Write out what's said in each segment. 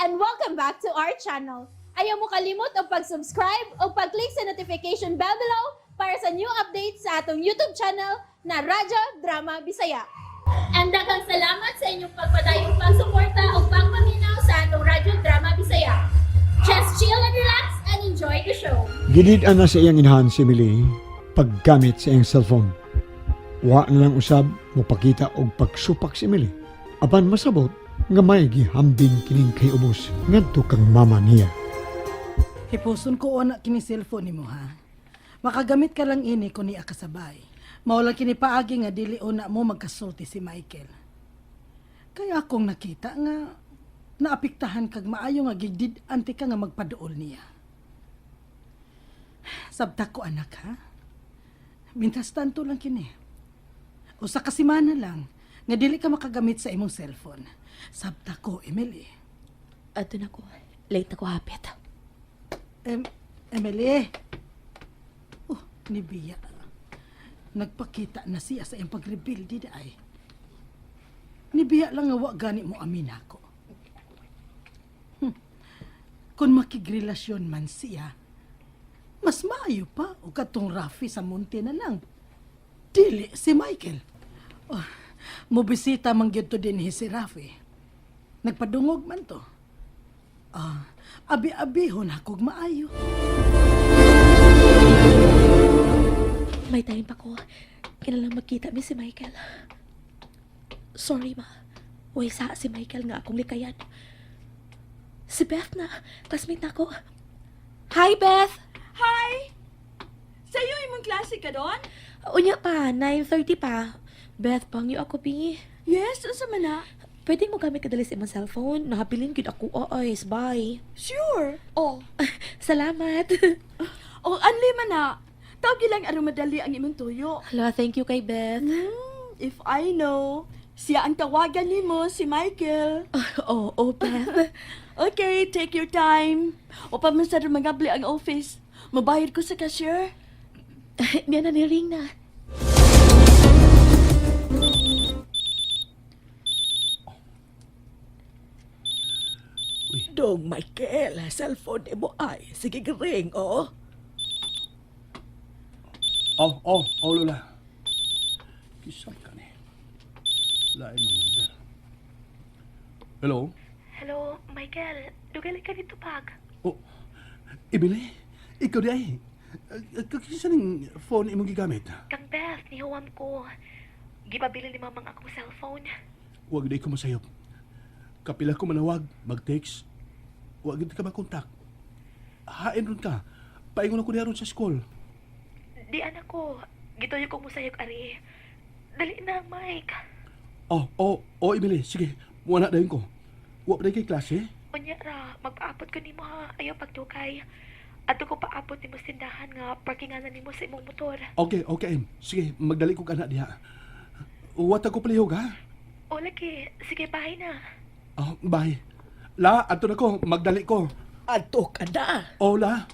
and welcome back to our channel. Ayaw mo kalimot o pag-subscribe o pag-click sa notification bell below para sa new updates sa atong YouTube channel na Radyo Drama Bisaya. And daghang salamat sa inyong pagpadayong pagsuporta o pagpaminaw sa atong Radyo Drama Bisaya. Just chill and relax and enjoy the show. Gidid-an na sa iyang inahan si Millie paggamit sa iyang cellphone. Wa na lang usab mopakita og pagsupak si Millie. Apan masabot nga may gihambing kining kay ubos ngadto kang mama niya. Hipuson ko na kini cellphone nimo ha. Makagamit ka lang ini kung niya kasabay. Mawala kini paagi nga dili una mo magkasulti si Michael. Kaya akong nakita nga naapiktahan kag maayo nga gidid anti ka nga magpaduol niya. Sabta ko anak ha. Mintas tanto lang kini. Usa ka semana lang nga dili ka makagamit sa imong cellphone. Sabta ko, Emily. Ato na ko. Late ako hapit. Emily. Oh, ni Bia. Nagpakita na siya sa iyang pag-reveal, di ay. Ni Bia lang nga wag gani mo amin ako. Kung makigrelasyon man siya, mas maayo pa o katong Rafi sa munti na lang. Dili si Michael. Oh, mubisita man gyud to din si Rafi. Nagpadungog man to. Abi-abihon akog maayo. May time pa ko. Kailangan magkita mi si Michael. Sorry ma. Uy sa si Michael nga akong likayan. Si Beth na. Classmate na ako. Hi Beth! Hi! Sa'yo imong klase ka doon? Unya pa. 9:30 pa. Beth, pangyo ako bi. Yes, unsa man na? Pwede mo gamit kadali sa imong cellphone. Nakabilin gid ako. Oys, bye. Sure. Oh. Salamat. Oh, anli man na. Tawag lang aron madali ang imong tuyo. Hala, thank you kay Beth. If I know, siya ang tawagan nimo si Michael. Oh, Beth. Okay, take your time. O pa man sa magabli ang office. Mabayad ko sa cashier. Niya na ni-ring na. Dong, Michael, cellphone mo ay. Sige, ring, oh. Lola. Kisay ka ni. Lain mga number. Hello? Hello, Michael. Dugali ka dito, pag. Oh, Ibili? Ikaw di ay. Kakisa ng phone imong gigamit? Kang Beth, nihuwam ko. Gipabili ni mamang akong cellphone. Huwag di ko masayop. Kapila ko manawag, mag-text. Huwag di ka makontak. Hain ron ka. Paingon ako niya ron sa school. Di anak ko. Gitoyo ko mo sayog ari. Dali na, Mike. Ibili. Sige, muna dahin ko. Huwag na kay klase? Unya ra, magpaapot ko nimo ha. Ayaw pagtukay. Ato ko paapot nimo sa tindahan nga parkingan na nimo sa imong motor. Okay. Sige, magdali ko ka na diha. Wata ko palihog, ha? O lagi, sige bahay na. Bye. La, ato na ko. Magdali ko. Ato ka na. La.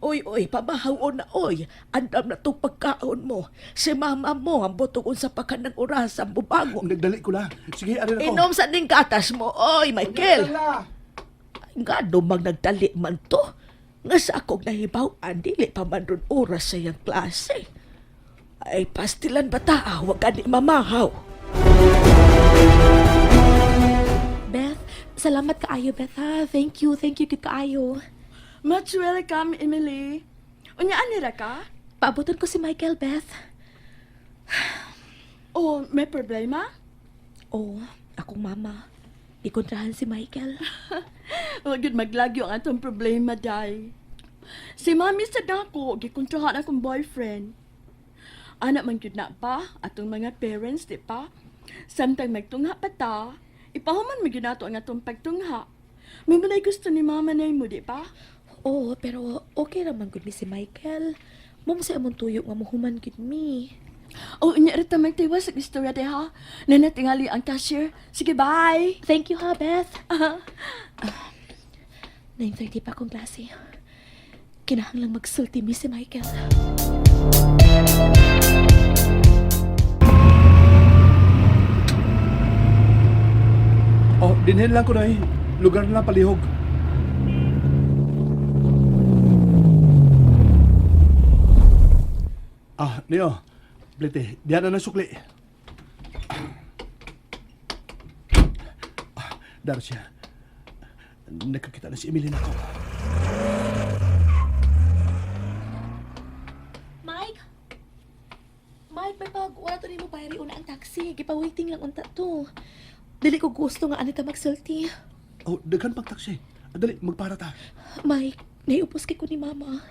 Oy, pabahaw na, oy. Andam na itong pagkaon mo. Si mama mo ang butuon sa pakanang oras ang bubango. Nagdali ko la. Sige, ari na ko. Inom sa ning gatas mo, oy, Michael. Nga dumang nagdali man to. Nga sa akong nahibawan, dili pa man ron oras sa iyang klase. Ay, pastilan ba taa? Huwag ka di mamahaw. Beth, salamat kaayo, Beth ha. Thank you kid kaayo. Much welcome, Emily. Unya anira ka? Paabotan ko si Michael, Beth. Oh, may problema? Oh, akong mama. Ikontrahan si Michael. Huwag yun maglagyo ang atong problema, day. Si mami sa dako, gikontrahan akong boyfriend. Anak man yun na pa, atong mga parents, di pa? Samtang magtungha pa ta, ipahuman mo ginato ang atong pagtungha. May malay gusto ni mama na mo, di pa? Oh, pero okay naman gud ni si Michael. Mom sa among tuyo nga mohuman gid mi. Oh, unya rita magtiwas sa istorya, de ha? Nanatingali ang cashier. Sige, bye! Thank you ha, Beth. 9:30 pa akong klase. Kinahanglang magsulti mi si Michael. Dinhin lang ko na lugar na palihog. Neo, Blite, diyan na nasukli. Darcia, nakakita na si Emily na ako. Mike? Mike, may pag wala to nimo bayari una ang taxi. Gipa-waiting lang unta to. Dili ko gusto nga anita magsulti. Oh, daghan pang taksi. Dali, magpara ta. Mike, naiupos kay ko ni mama.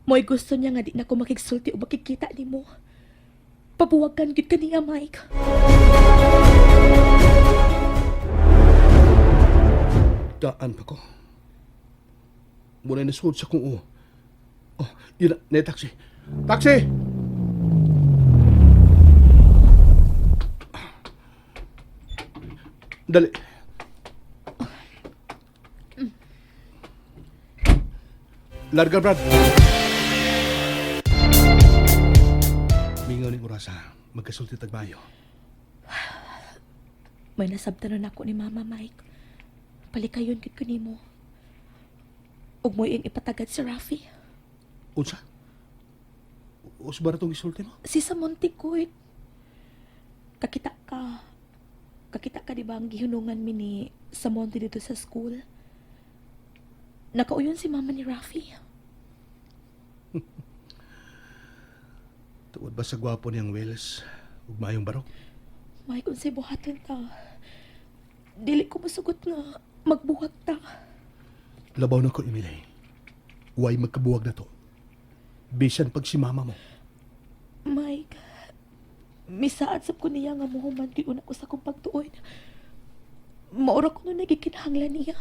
Mo'y gusto niya nga di na ko makigsulti o makikita ni mo. Pabuwagan gid kaniya, Mike. Daan pa ko. Muna nasud sa kung o. Oh, yun na, taxi. Taxi! Dali. Larga, Brad. Mingaw ni Urasa, magkasulti tagbayo. May nasabtanon ako ni mama, Mike. Palikayon gid ko nimo. Ug mo ing ipatagad si Rafi. Unsa? Usbar itong isulti mo? Si Samonte ko Kakita ka. Kakita ka di ba ang gihunungan mi ni Samonte dito sa school? Nakauyon si mama ni Rafi. Tuod ba sa gwapo niyang Wells? Ug mayong barok? Mike, unsay buhaton ta. Dili ko masugot nga magbuhat ta. Labaw na ko, Emily. Huwag magkabuwag na to. Bisan pag si mama mo. Mike, misaad sab ko niya nga muhuman gid una ko sa kong pagtuon. Maura ko nun nagikinahanglan niya.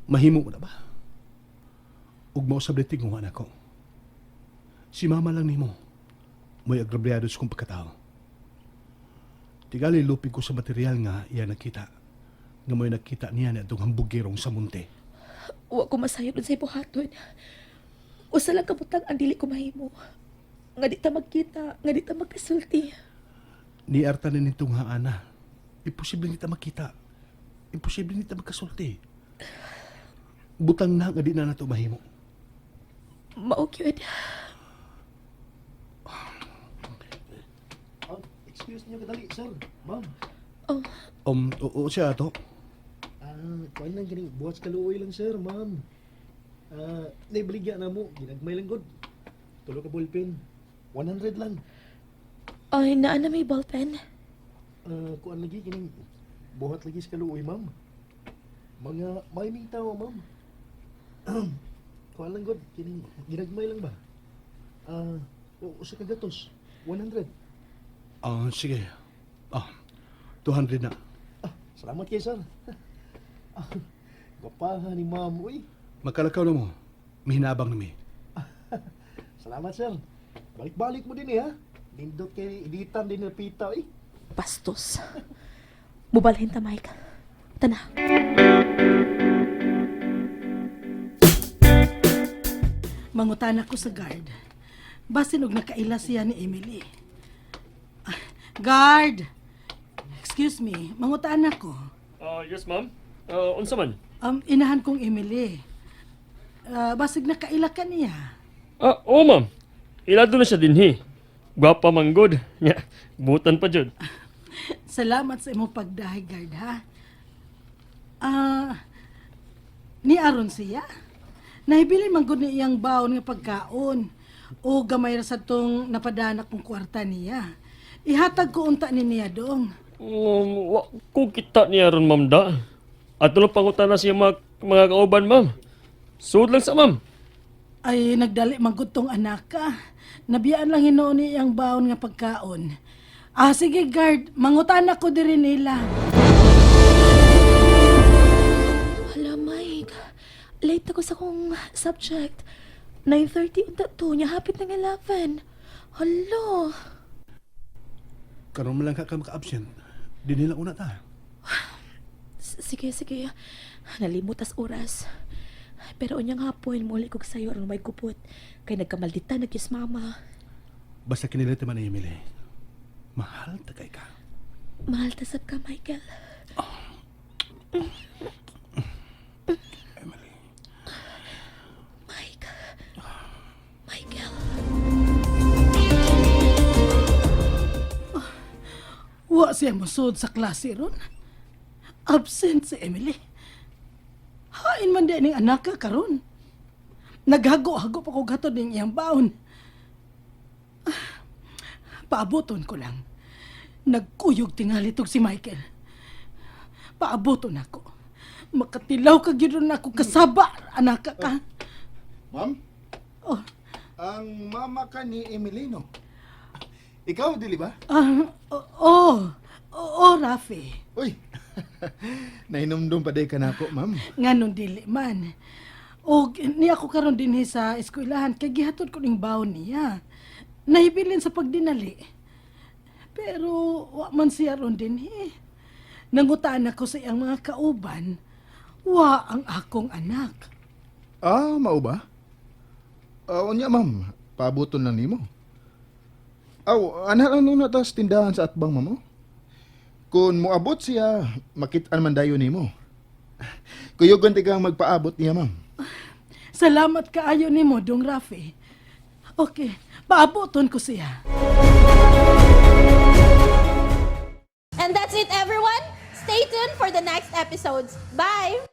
Mahimo mo na ba? Ug mao sa bliting ng anak ko. Si mama lang nimo. Mo'y agrabyado sa kong pagkatao. Tigali lupig ko sa material nga iya nakita. Nga mo'y nakita niya na itong hambugirong sa munti. Wa ko masayod unsay buhaton. Usa lang kabutang ang dili ko mahimo. Nga di ta magkita, nga di ta magkasulti. Ni arta na nitong haana. Imposible nita makita. Imposible nita magkasulti. Butang na nga di na nato mahimo. Mao gyud. Excuse niyo kadali, sir. Ma'am. Oh, Oo siya ato. Kuan lang gini, buhat kaluoy lang, sir, ma'am. Naibaligya na mo, ginagmay lang god. Tulo ka ballpen. 100 lang. ay naa na may ballpen. Kuan lagi gini, buhat lagi sa kaluoy, ma'am. Mga may tao, ma'am. Kuan lang god, gini, ginagmay lang ba? Usa ka gatos. 100. Sige. 200 na. Salamat kay sir. Gapaha ni ma'am, uy. Magkalakaw na mo. Mihinabang na mi. Salamat, sir. Balik-balik mo din ha. Lindot kay editan din na pita, eh. Bastos. Mubalhin ta, Mike. Tana. Mangutan ako sa guard. Basin og nakaila siya ni Emily. Guard! Excuse me, mangutan ako. Yes, ma'am. Unsa man? Inahan kong Emily. Basig nakaila ka niya. Oo, ma'am. Ilado na siya dinhi. Gwapa manggod. Nya, butan pa jud. Salamat sa imong pagdahay, guard, ha? Ni aron siya. Nahibili man gud ni iyang baon nga pagkaon. O gamay ra sa tong napadana kong kwarta niya. Ihatag ko unta ni niya dong. Wa ko kita niya ron, ma'am da. At lang pangutan na siya mga kauban, ma'am. Suod lang sa ma'am. Ay nagdali man gud tong anak ka. Nabiyaan lang hinuon ni iyang baon nga pagkaon. Sige guard, mangutan ako diri nila. Hala, Mike. Late ako sa kong subject. 9:30 unta to. Nya hapit ng 11. Hala. Karon mo lang ka maka-absent. Di nila una ta. Sige. Nalimot as oras. Pero unyang hapon, muli kog sayo ang may kupot. Kay nagkamaldita, nagyas mama. Basta kiniliti man ni Emily. Mahal ta kay ka. Mahal tasap ka, Michael. siya musod sa klase ron. Absent si Emily. Hain man din ang anak ka karon. Naghago-hago pa ko gato ng iyang baon. Paaboton ko lang. Nagkuyog tingali tog si Michael. Paaboton ako. Makatilaw ka gyud ako kasaba, anak ka. Ma'am, Oh, ang mama ka ni Emilino. Ikaw, dili ba? Rafi. Uy, nahinumdum pa day ka na ako, ma'am. Nganon dili man. O ni ako karon dinhi sa eskwelahan kay gihatod ko ning baon niya. Nahibilin sa pagdinali. Pero wa man siya ron dinhi. Nangutaan ako sa iyang mga kauban. Wa ang akong anak. Ah, mao ba? Unya, ma'am, paabuton lang nimo. Aw, ano na tas tindahan sa atbang mamo? Kung moabot siya, makitaan man dayon nimo. Kuyogon ti kang magpaabot niya, ma'am. Salamat kaayo nimo, Dong Rafi. Okay, paaboton ko siya. And that's it, everyone. Stay tuned for the next episodes. Bye!